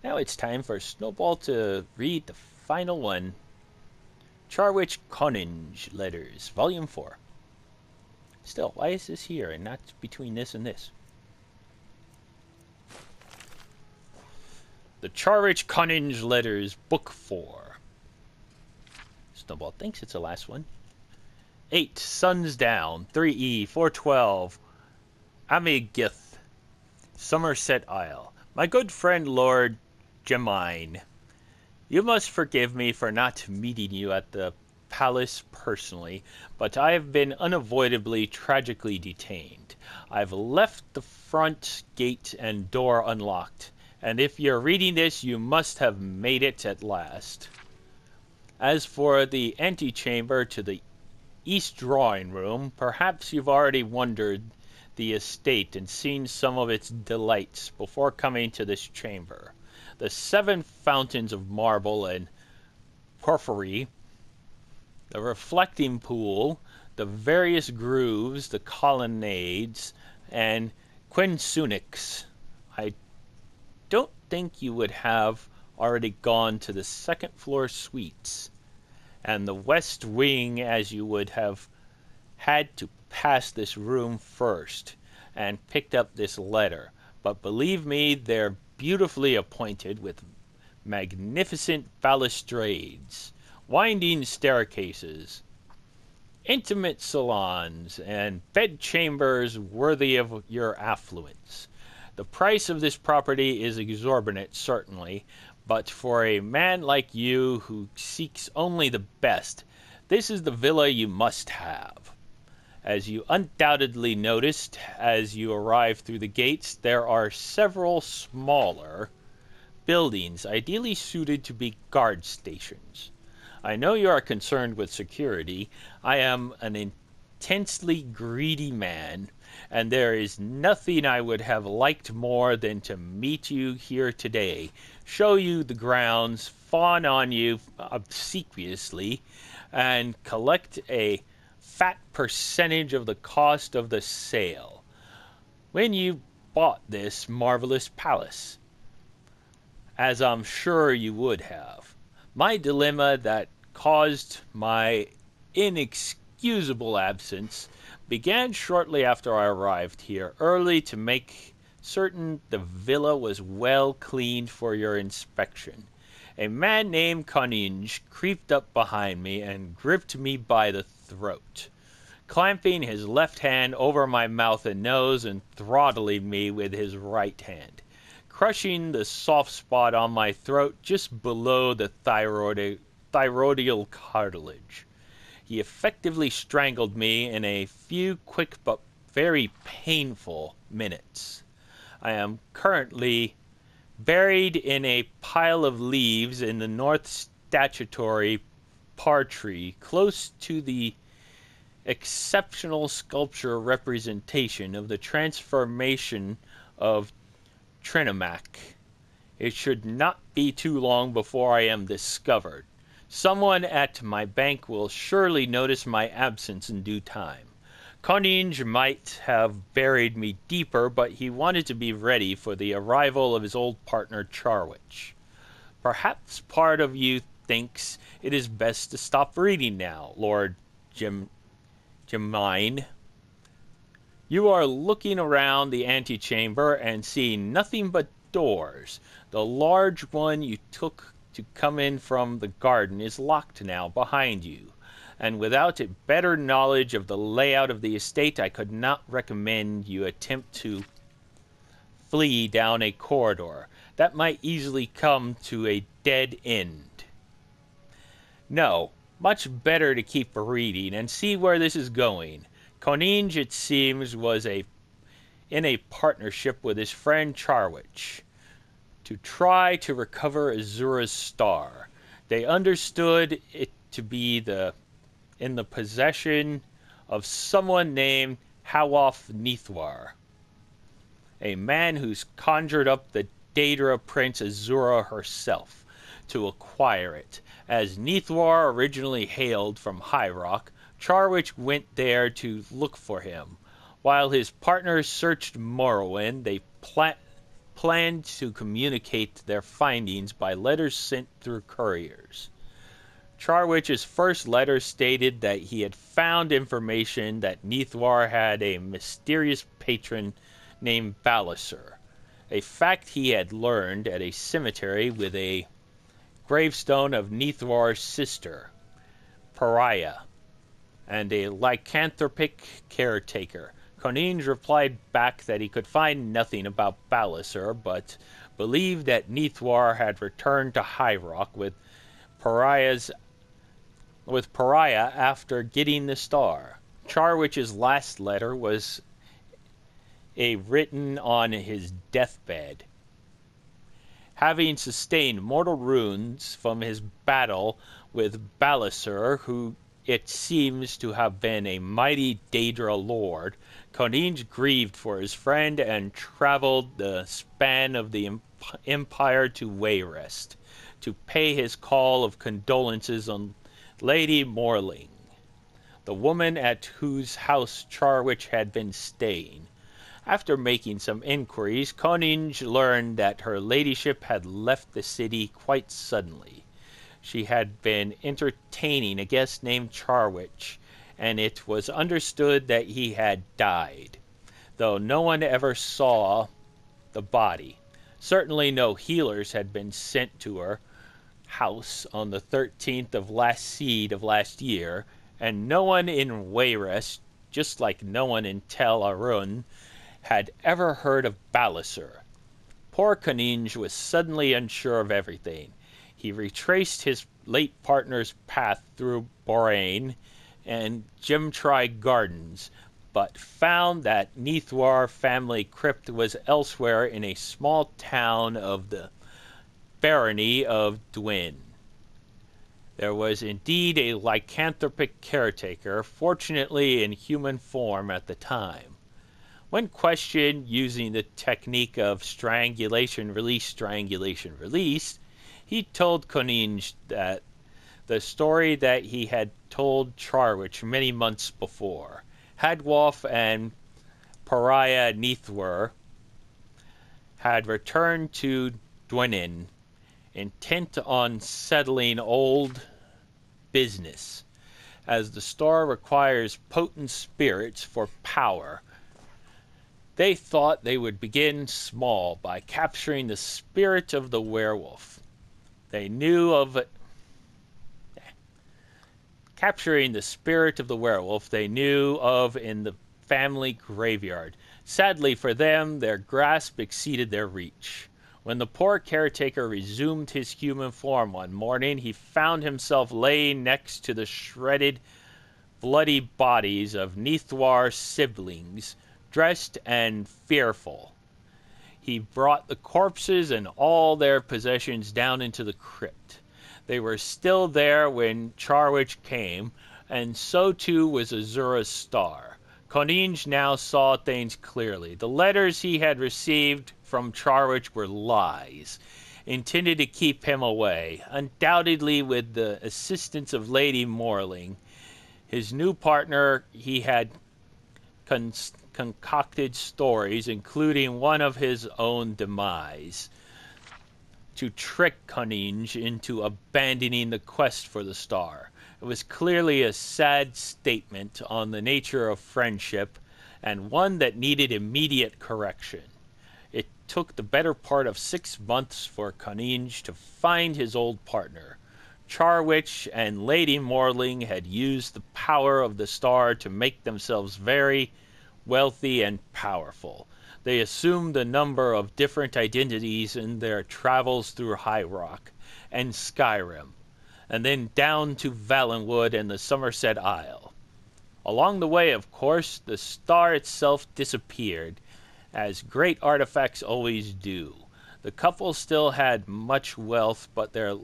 Now it's time for Snowball to read the final one. Charwich-Koniinge Letters, Volume 4. Still, why is this here and not between this and this? The Charwich-Koniinge Letters, Book 4. Snowball thinks it's the last one. 8. Suns Down, 3E, 412, Amigith, Somerset Isle. My good friend Lord Gemine, you must forgive me for not meeting you at the palace personally, but I have been unavoidably tragically detained. I've left the front gate and door unlocked, and if you're reading this, you must have made it at last. As for the antechamber to the east drawing room, perhaps you've already wandered the estate and seen some of its delights before coming to this chamber. The 7 fountains of marble and porphyry, the reflecting pool, the various grooves, the colonnades, and quinsunics. I don't think you would have already gone to the second floor suites and the west wing, as you would have had to pass this room first and picked up this letter. But believe me, they're beautifully appointed with magnificent balustrades, winding staircases, intimate salons, and bedchambers worthy of your affluence. The price of this property is exorbitant, certainly, but for a man like you who seeks only the best, this is the villa you must have. As you undoubtedly noticed as you arrived through the gates, there are several smaller buildings ideally suited to be guard stations. I know you are concerned with security. I am an intensely greedy man, and there is nothing I would have liked more than to meet you here today, show you the grounds, fawn on you obsequiously, and collect a fat percentage of the cost of the sale when you bought this marvelous palace, as I'm sure you would have. My dilemma that caused my inexcusable absence began shortly after I arrived here early to make certain the villa was well cleaned for your inspection. A man named Koniinge creeped up behind me and gripped me by the throat, clamping his left hand over my mouth and nose and throttling me with his right hand, crushing the soft spot on my throat just below the thyroidal cartilage. He effectively strangled me in a few quick but very painful minutes. I am currently buried in a pile of leaves in the North Statutory Par Tree, close to the exceptional sculpture representation of the transformation of Trinimac. It should not be too long before I am discovered. Someone at my bank will surely notice my absence in due time. Koniinge might have buried me deeper, but he wanted to be ready for the arrival of his old partner Charwich. Perhaps part of you thinks it is best to stop reading now, Lord Gemine. You are looking around the antechamber and seeing nothing but doors. The large one you took to come in from the garden is locked now behind you, and without a better knowledge of the layout of the estate, I could not recommend you attempt to flee down a corridor that might easily come to a dead end. No, much better to keep reading and see where this is going. Koniinge, it seems, was in a partnership with his friend Charwich to try to recover Azura's star. They understood it to be in the possession of someone named Hawoth Nithwar, a man who's conjured up the Daedra Prince Azura herself to acquire it. As Nithwar originally hailed from High Rock, Charwich went there to look for him. While his partners searched Morrowind, they planned to communicate their findings by letters sent through couriers. Charwich's first letter stated that he had found information that Nithwar had a mysterious patron named Balasur, a fact he had learned at a cemetery with a gravestone of Nithwar's sister, Pariah, and a lycanthropic caretaker. Koniinge replied back that he could find nothing about Balasur, but believed that Nithwar had returned to High Rock with Pariah after getting the star. Charwich's last letter was written on his deathbed. Having sustained mortal wounds from his battle with Balasur, who it seems to have been a mighty Daedra lord, Koniinge grieved for his friend and traveled the span of the empire to Wayrest to pay his call of condolences on Lady Morling, the woman at whose house Charwich had been staying. After making some inquiries, Koniinge learned that her ladyship had left the city quite suddenly. She had been entertaining a guest named Charwich, and it was understood that he had died, though no one ever saw the body. Certainly no healers had been sent to her house on the 13th of last seed of last year, and no one in Wayrest, just like no one in Tel Arun, had ever heard of Balasur. Poor Koniinge was suddenly unsure of everything. He retraced his late partner's path through Boraine and Gemtry Gardens, but found that Nithwar family crypt was elsewhere in a small town of the barony of Dwin. There was indeed a lycanthropic caretaker, fortunately in human form at the time. When questioned using the technique of strangulation, release, he told Koniinge that the story that he had told Charwich many months before. Hadwolf and Pariah Nithwar had returned to Dwinin, intent on settling old business. As the star requires potent spirits for power, they thought they would begin small by capturing the spirit of the werewolf. They knew of in the family graveyard. Sadly for them, their grasp exceeded their reach. When the poor caretaker resumed his human form one morning, he found himself laying next to the shredded, bloody bodies of Nithwar's siblings, dressed and fearful. He brought the corpses and all their possessions down into the crypt. They were still there when Charwich came, and so too was Azura's star. Koniinge now saw things clearly. The letters he had received from Charwich were lies, intended to keep him away. Undoubtedly with the assistance of Lady Morling, his new partner, he had concocted stories, including one of his own demise, to trick Koniinge into abandoning the quest for the star. It was clearly a sad statement on the nature of friendship, and one that needed immediate correction. It took the better part of 6 months for Koniinge to find his old partner. Charwich and Lady Morling had used the power of the star to make themselves very wealthy and powerful. They assumed a number of different identities in their travels through High Rock and Skyrim, and then down to Valenwood and the Somerset Isle. Along the way, of course, the star itself disappeared, as great artifacts always do. The couple still had much wealth, but their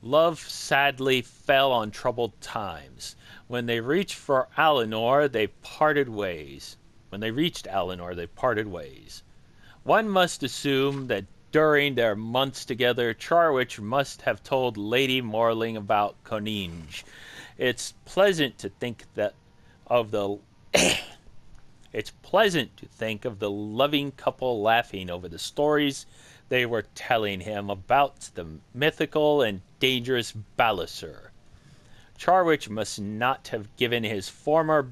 love sadly fell on troubled times. When they reached Alinor, they parted ways. One must assume that during their months together, Charwich must have told Lady Morling about Koniinge. It's pleasant to think that of the It's pleasant to think of the loving couple laughing over the stories they were telling him about the mythical and dangerous Balasur. Charwich must not have given his former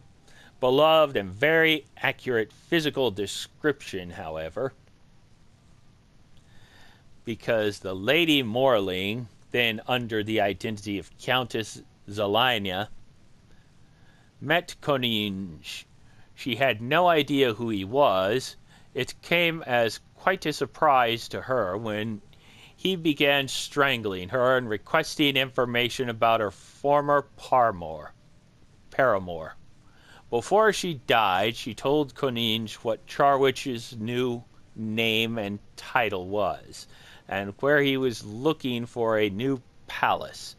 beloved and very accurate physical description, however, because the Lady Morling, then under the identity of Countess Zelina, met Koniinge. She had no idea who he was. It came as quite a surprise to her when he began strangling her and requesting information about her former paramour. Before she died, she told Koniinge what Charwich's new name and title was, and where he was looking for a new palace.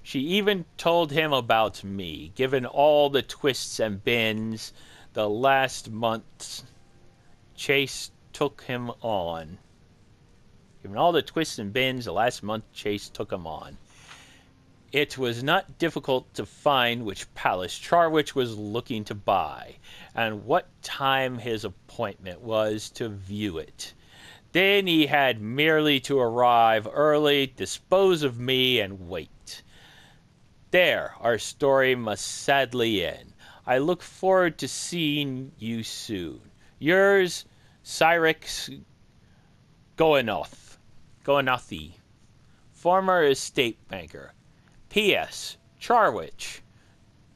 She even told him about me, given all the twists and bends the last month's chase took him on. Given all the twists and bends the last month chase took him on. It was not difficult to find which palace Charwich was looking to buy, and what time his appointment was to view it. Then he had merely to arrive early, dispose of me, and wait. There, our story must sadly end. I look forward to seeing you soon. Yours, Simraptor, former estate banker. P.S. Charwich.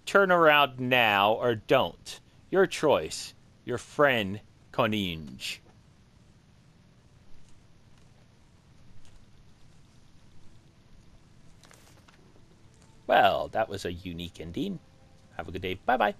Turn around now or don't. Your choice. Your friend, Koniinge. Well, that was a unique ending. Have a good day. Bye-bye.